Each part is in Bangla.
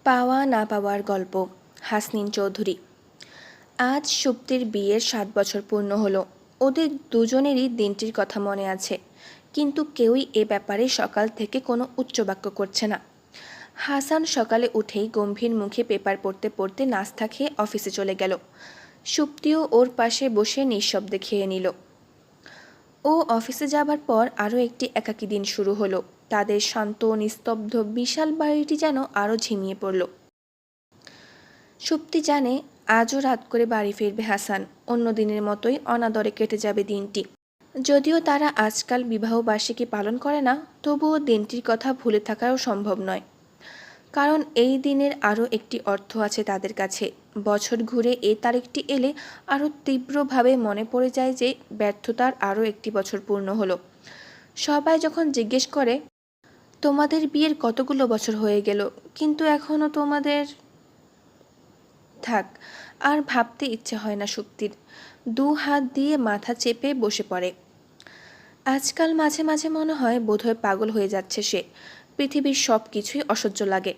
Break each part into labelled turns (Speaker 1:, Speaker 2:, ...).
Speaker 1: পাওয়া না পাওয়ার গল্প। হাসনিন চৌধুরী। আজ সুপ্তির বিয়ের 7 বছর পূর্ণ হলো। ওদের দুজনেরই দিনটির কথা মনে আছে, কিন্তু কেউই এ ব্যাপারে সকাল থেকে কোনো উচ্চবাক্য করছে না। হাসান সকালে উঠেই গম্ভীর মুখে পেপার পড়তে পড়তে নাস্তা খেয়ে অফিসে চলে গেল। সুপ্তিও ওর পাশে বসে নিঃশব্দে খেয়ে নিল। ও অফিসে যাবার পর আরও একটি একাকী দিন শুরু হলো। তাদের শান্ত নিস্তব্ধ বিশাল বাড়িটি যেন আরও ঝিমিয়ে পড়ল। সুপ্তি জানে আজও রাত করে বাড়ি ফিরবে হাসান। অন্য দিনের মতোই অনাদরে কেটে যাবে দিনটি। যদিও তারা আজকাল বিবাহবার্ষিকী পালন করে না, তবুও দিনটির কথা ভুলে থাকাও সম্ভব নয়। কারণ এই দিনের আরও একটি অর্থ আছে তাদের কাছে। বছর ঘুরে এই তারিখটি এলে আরও তীব্রভাবে মনে পড়ে যায় যে ব্যর্থতার আরও একটি বছর পূর্ণ হলো। সবাই যখন জিজ্ঞেস করে, তোমাদের বিয়ের কতগুলো বছর হয়ে গেল, কিন্তু এখনও তোমাদের... থাক, আর ভাবতে ইচ্ছে হয় না সুপ্তির। 2 হাত দিয়ে মাথা চেপে বসে পড়ে। আজকাল মাঝে মাঝে মনে হয় বোধহয় পাগল হয়ে যাচ্ছে সে। পৃথিবীর সব কিছুই অসহ্য লাগে।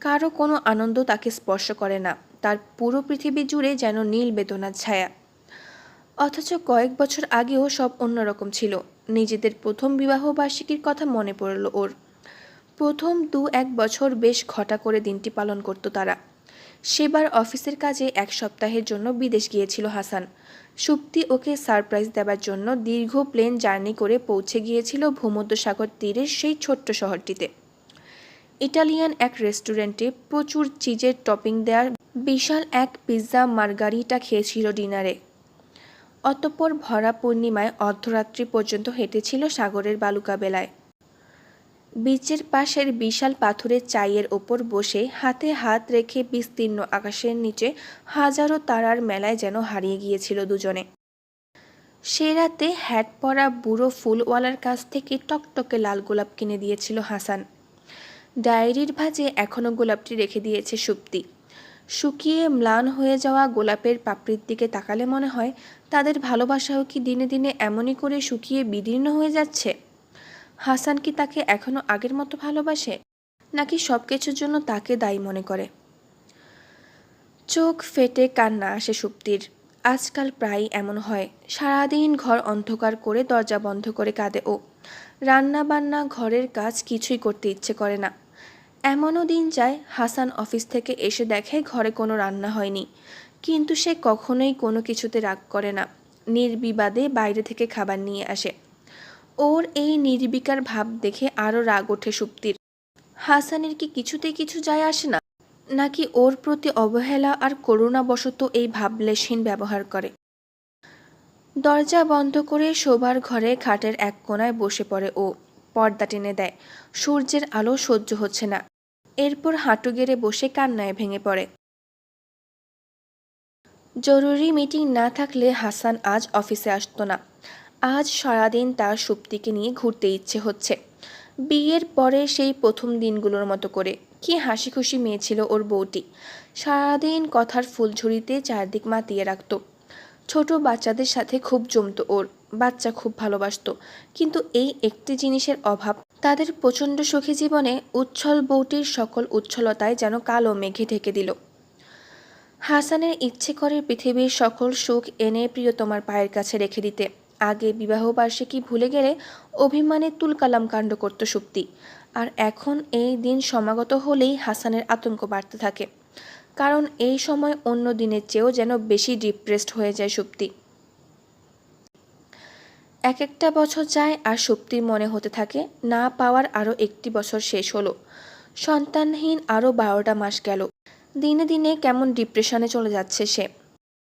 Speaker 1: কারো কোনো আনন্দ তাকে স্পর্শ করে না। তার পুরো পৃথিবী জুড়ে যেন নীল বেদনার ছায়া। অথচ কয়েক বছর আগেও সব অন্যরকম ছিল। নিজেদের প্রথম বিবাহবার্ষিকীর কথা মনে পড়ল ওর। প্রথম 2-1 বছর বেশ ঘটা করে দিনটি পালন করত তারা। সেবার অফিসের কাজে 1 সপ্তাহের জন্য বিদেশ গিয়েছিল হাসান। সুপ্তি ওকে সারপ্রাইজ দেবার জন্য দীর্ঘ প্লেন জার্নি করে পৌঁছে গিয়েছিল ভূমধ্যসাগর তীরের সেই ছোট্ট শহরটিতে। ইটালিয়ান এক রেস্টুরেন্টে প্রচুর চিজের টপিং দেওয়ার বিশাল এক পিৎজা মার্গারিটা খেয়েছিল ডিনারে। অতঃপর ভরা পূর্ণিমায় অর্ধরাত্রি পর্যন্ত হেঁটেছিল সাগরের বালুকা বেলায়। বিচের পাশের বিশাল পাথরের চাইয়ের ওপর বসে হাতে হাত রেখে বিস্তীর্ণ আকাশের নিচে হাজারো তারার মেলায় যেন হারিয়ে গিয়েছিল দুজনে। সে রাতে হ্যাট পরা বুড়ো ফুলওয়ালার কাছ থেকে টকটকে লাল গোলাপ কিনে দিয়েছিল হাসান। ডায়েরির ভাঁজে এখনও গোলাপটি রেখে দিয়েছে সুপ্তি। শুকিয়ে ম্লান হয়ে যাওয়া গোলাপের পাপড়ির দিকে তাকালে মনে হয় তাদের ভালোবাসাও কি দিনে দিনে এমনই করে শুকিয়ে বিদীর্ণ হয়ে যাচ্ছে। হাসান কি তাকে এখনও আগের মতো ভালোবাসে, নাকি সব কিছুর জন্য তাকে দায়ী মনে করে? চোখ ফেটে কান্না আসে সুপ্তির। আজকাল প্রায়ই এমন হয়। সারাদিন ঘর অন্ধকার করে দরজা বন্ধ করে কাঁদে ও। রান্না বান্না ঘরের কাজ কিছুই করতে ইচ্ছে করে না। এমনও দিন যায় হাসান অফিস থেকে এসে দেখে ঘরে কোনো রান্না হয়নি, কিন্তু সে কখনোই কোনো কিছুতে রাগ করে না। নির্বিবাদে বাইরে থেকে খাবার নিয়ে আসে। ওর এই নির্বিকার ভাব দেখে আরও রাগ ওঠে সুপ্তির। হাসানের কি কিছুতেই কিছু যায় আসে না, নাকি ওর প্রতি অবহেলা আর করুণাবশত এই ভাবলেশহীন ব্যবহার করে? দরজা বন্ধ করে শোবার ঘরে খাটের এক কোণায় বসে পড়ে ও। পর্দা টেনে দেয়। সূর্যের আলো সহ্য হচ্ছে না। এরপর হাঁটু গেড়ে বসে কান্নায় ভেঙে পড়ে। জরুরি মিটিং না থাকলে হাসান আজ অফিসে আসতো না। আজ সারাদিন তার সুপ্তিকে নিয়ে ঘুরতে ইচ্ছে হচ্ছে। বিয়ের পরে সেই প্রথম দিনগুলোর মতো করে। কি হাসি খুশি মেয়ে ছিল ওর বউটি। সারাদিন কথার ফুলঝুরিতে চারদিক মাতিয়ে রাখত। ছোট বাচ্চাদের সাথে খুব জমত ওর। বাচ্চা খুব ভালোবাসত, কিন্তু এই একটি জিনিসের অভাব তাদের প্রচণ্ড সুখী জীবনে উচ্ছল বউটির সকল উচ্ছলতায় যেন কালো মেঘে ঢেকে দিল। হাসানের ইচ্ছে করে পৃথিবীর সকল সুখ এনে প্রিয়তমার পায়ের কাছে রেখে দিতে। আগে বিবাহবার্ষিকী ভুলে গেলে অভিমানে তুলকালাম কাণ্ড করত সুপ্তি। আর এখন এই দিন সমাগত হলেই হাসানের আতঙ্ক বাড়তে থাকে। কারণ এই সময় অন্য দিনের চেয়েও যেন বেশি ডিপ্রেসড হয়ে যায় সুপ্তি। এক একটা বছর যায় আর সুপ্তির মনে হতে থাকে না পাওয়ার আরও একটি বছর শেষ হলো। সন্তানহীন আরও 12টা মাস গেল। দিনে দিনে কেমন ডিপ্রেশনে চলে যাচ্ছে সে।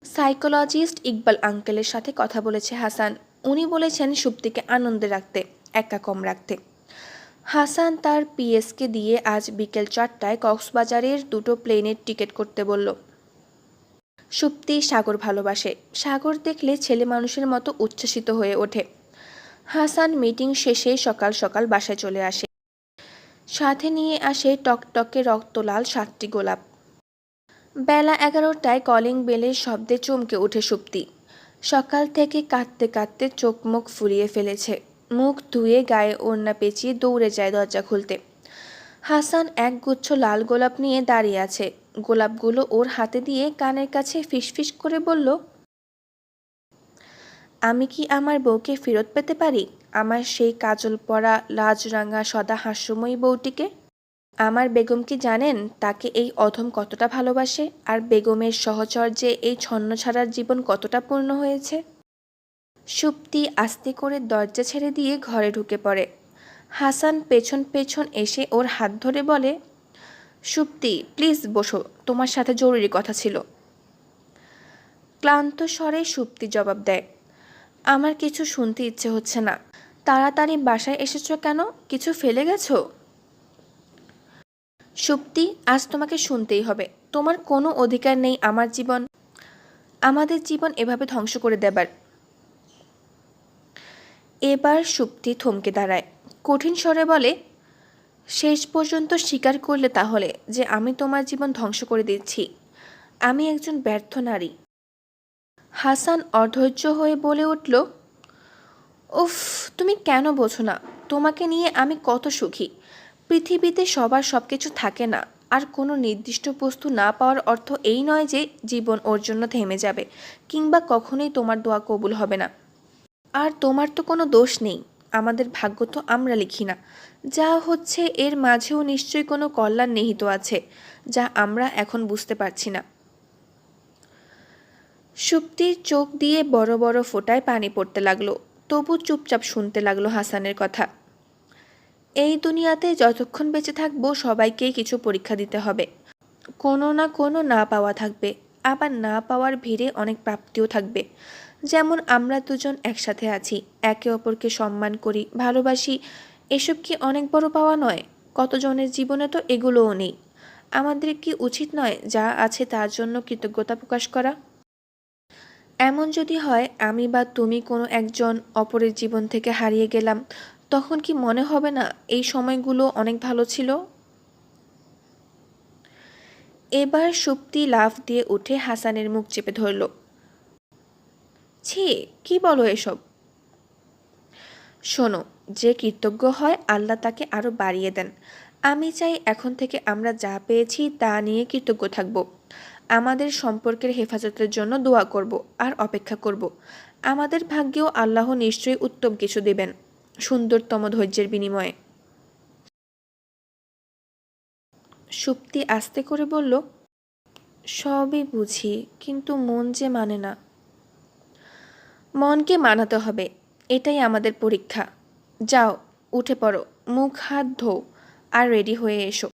Speaker 1: সাইকোলজিস্ট ইকবাল আঙ্কেলের সাথে কথা বলেছে হাসান। উনি বলেছেন সুপ্তিকে আনন্দে রাখতে, একা কম রাখতে। হাসান তার পিএসকে দিয়ে আজ বিকেল 4টায় কক্সবাজারের 2টো প্লেনের টিকিট করতে বলল। সুপ্তি সাগর ভালোবাসে। সাগর দেখলে ছেলে মানুষের মতো উচ্ছ্বসিত হয়ে ওঠে। হাসান মিটিং শেষে সকাল সকাল বাসায় চলে আসে। সাথে নিয়ে আসে টকটকে রক্তলাল 7টি গোলাপ। বেলা 11টায় কলিং বেলের শব্দে চমকে ওঠে সুপ্তি। সকাল থেকে কাঁদতে কাঁদতে চোখ মুখ ফুলিয়ে ফেলেছে। মুখ ধুয়ে গায়ে ওড়না পেঁচিয়ে দৌড়ে যায় দরজা খুলতে। হাসান এক গুচ্ছ লাল গোলাপ নিয়ে দাঁড়িয়ে আছে। গোলাপগুলো ওর হাতে দিয়ে কানের কাছে ফিসফিস করে বলল, আমি কি আমার বউকে ফেরত পেতে পারি? আমার সেই কাজল পরা লাজরাঙা সদা হাস্যময়ী বউটিকে। আমার বেগম কি জানেন তাকে এই অধম কতটা ভালোবাসে, আর বেগমের সহচর্যে এই ছন্নছাড়ার জীবন কতটা পূর্ণ হয়েছে। সুপ্তি আস্তে করে দরজা ছেড়ে দিয়ে ঘরে ঢুকে পড়ে। হাসান পেছন পেছন এসে ওর হাত ধরে বলে, সুপ্তি প্লিজ বসো, তোমার সাথে জরুরি কথা ছিল। ক্লান্ত স্বরে সুপ্তি জবাব দেয়, আমার কিছু শুনতে ইচ্ছে হচ্ছে না। তাড়াতাড়ি বাসায় এসেছো কেন? কিছু ফেলে গেছো? সুপ্তি, আজ তোমাকে শুনতেই হবে। তোমার কোনো অধিকার নেই আমাদের জীবন এভাবে ধ্বংস করে দেবার। এবার সুপ্তি থমকে দাঁড়ায়, কঠিন স্বরে বলে, শেষ পর্যন্ত স্বীকার করলে তাহলে যে আমি তোমার জীবন ধ্বংস করে দিচ্ছি। আমি একজন ব্যর্থ নারী। হাসান অধৈর্য হয়ে বলে উঠল, উফ, তুমি কেন বোঝো না? তোমাকে নিয়ে আমি কত সুখী। পৃথিবীতে সবার সব কিছু থাকে না, আর কোনো নির্দিষ্ট বস্তু না পাওয়ার অর্থ এই নয় যে জীবন ওর জন্য থেমে যাবে, কিংবা কখনোই তোমার দোয়া কবুল হবে না। আর তোমার তো কোনো দোষ নেই। আমাদের ভাগ্য তো আমরা লিখি না। যা হচ্ছে এর মাঝেও নিশ্চয়ই কোনো কল্যাণ নিহিত আছে, যা আমরা এখন বুঝতে পারছি না। সুপ্তির চোখ দিয়ে বড় বড় ফোঁটায় পানি পড়তে লাগলো, তবু চুপচাপ শুনতে লাগলো হাসানের কথা। এই দুনিয়াতে যতক্ষণ বেঁচে থাকবো সবাইকেই কিছু পরীক্ষা দিতে হবে। কোনো না কোনো না পাওয়া থাকবে, আবার না পাওয়ার ভিড়ে অনেক প্রাপ্তিও থাকবে। যেমন আমরা দুজন একসাথে আছি, একে অপরকে সম্মান করি, ভালোবাসি, এসব কি অনেক বড় পাওয়া নয়? কতজনের জীবনে তো এগুলোও নেই। আমাদের কি উচিত নয় যা আছে তার জন্য কৃতজ্ঞতা প্রকাশ করা? এমন যদি হয় আমি বা তুমি কোনো একজন অপরের জীবন থেকে হারিয়ে গেলাম, তখন কি মনে হবে না এই সময়গুলো অনেক ভালো ছিল? এবার সুপ্তি লাফ দিয়ে উঠে হাসানের মুখ চেপে ধরল। ছি, কি বলো এসব? শোনো, যে কৃতজ্ঞ হয় আল্লাহ তাকে আরো বাড়িয়ে দেন। আমি চাই এখন থেকে আমরা যা পেয়েছি তা নিয়ে কৃতজ্ঞ থাকব। আমাদের সম্পর্কের হেফাজতের জন্য দোয়া করব আর অপেক্ষা করব। আমাদের ভাগ্যেও আল্লাহ নিশ্চয়ই উত্তম কিছু দেবেন, সুন্দরতম ধৈর্যের বিনিময়ে। সুপ্তি আস্তে করে বলল, সবই বুঝি, কিন্তু মন যে মানে না। মনকে মানাতে হবে, এটাই আমাদের পরীক্ষা। যাও, উঠে পড়ো, মুখ হাত ধোও, আর রেডি হয়ে এসো।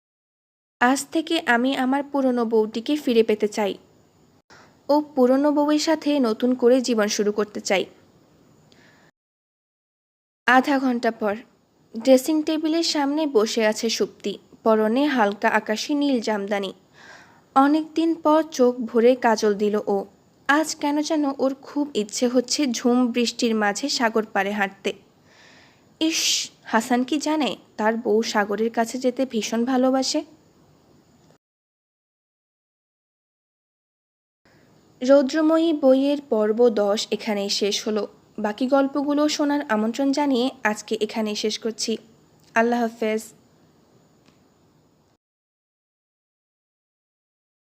Speaker 1: আজ থেকে আমি আমার পুরনো বউটিকে ফিরে পেতে চাই। ও পুরনো বউয়ের সাথে নতুন করে জীবন শুরু করতে চাই। আধা ঘন্টা পর ড্রেসিং টেবিলের সামনে বসে আছে সুপ্তি, পরনে হালকা আকাশি নীল জামদানি। অনেক দিন পর চোখ ভরে কাজল দিল ও। আজ কেন যেন ওর খুব ইচ্ছে হচ্ছে ঝুম বৃষ্টির মাঝে সাগর পাড়ে হাঁটতে। ইস, হাসান কি জানে তার বউ সাগরের কাছে যেতে ভীষণ ভালোবাসে? রৌদ্রময়ী বইয়ের পর্ব 10 এখানেই শেষ হলো। বাকি গল্পগুলো শোনার আমন্ত্রণ জানিয়ে আজকে এখানেই শেষ করছি। আল্লাহ হাফেজ।